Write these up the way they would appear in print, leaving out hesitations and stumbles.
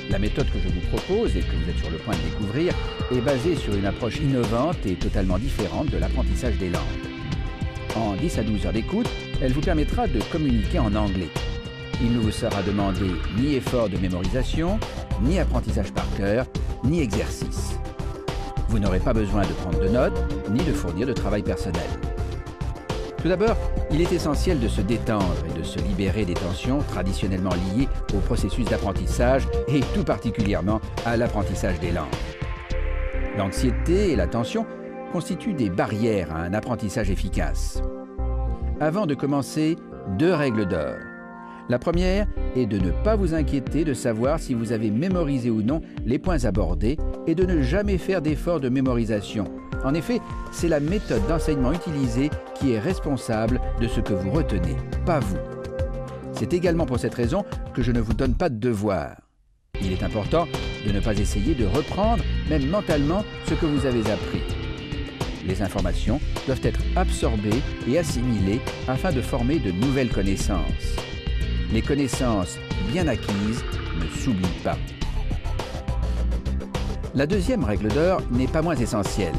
La méthode que je vous propose et que vous êtes sur le point de découvrir est basée sur une approche innovante et totalement différente de l'apprentissage des langues. En 10 à 12 heures d'écoute, elle vous permettra de communiquer en anglais. Il ne vous sera demandé ni effort de mémorisation, ni apprentissage par cœur, ni exercice. Vous n'aurez pas besoin de prendre de notes, ni de fournir de travail personnel. Tout d'abord, il est essentiel de se détendre et de se libérer des tensions traditionnellement liées au processus d'apprentissage et tout particulièrement à l'apprentissage des langues. L'anxiété et la tension constituent des barrières à un apprentissage efficace. Avant de commencer, 2 règles d'or. La première est de ne pas vous inquiéter de savoir si vous avez mémorisé ou non les points abordés et de ne jamais faire d'effort de mémorisation. En effet, c'est la méthode d'enseignement utilisée qui est responsable de ce que vous retenez, pas vous. C'est également pour cette raison que je ne vous donne pas de devoir. Il est important de ne pas essayer de reprendre, même mentalement, ce que vous avez appris. Les informations doivent être absorbées et assimilées afin de former de nouvelles connaissances. Les connaissances bien acquises ne s'oublient pas. La deuxième règle d'or n'est pas moins essentielle.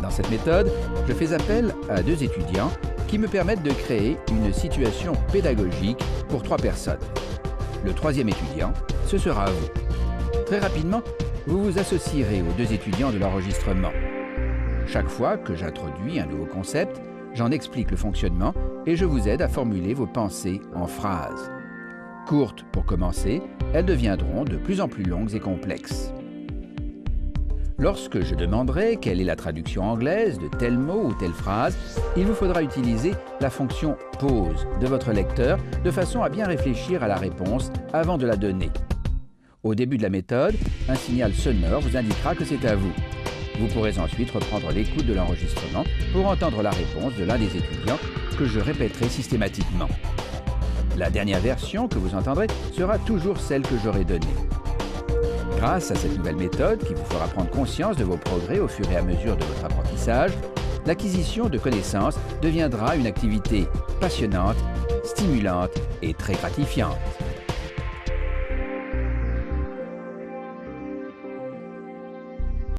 Dans cette méthode, je fais appel à 2 étudiants qui me permettent de créer une situation pédagogique pour 3 personnes. Le 3e étudiant, ce sera vous. Très rapidement, vous vous associerez aux 2 étudiants de l'enregistrement. Chaque fois que j'introduis un nouveau concept, j'en explique le fonctionnement et je vous aide à formuler vos pensées en phrases. Courtes pour commencer, elles deviendront de plus en plus longues et complexes. Lorsque je demanderai quelle est la traduction anglaise de tel mot ou telle phrase, il vous faudra utiliser la fonction « pause » de votre lecteur de façon à bien réfléchir à la réponse avant de la donner. Au début de la méthode, un signal sonore vous indiquera que c'est à vous. Vous pourrez ensuite reprendre l'écoute de l'enregistrement pour entendre la réponse de l'un des étudiants que je répéterai systématiquement. La dernière version que vous entendrez sera toujours celle que j'aurai donnée. Grâce à cette nouvelle méthode qui vous fera prendre conscience de vos progrès au fur et à mesure de votre apprentissage, l'acquisition de connaissances deviendra une activité passionnante, stimulante et très gratifiante.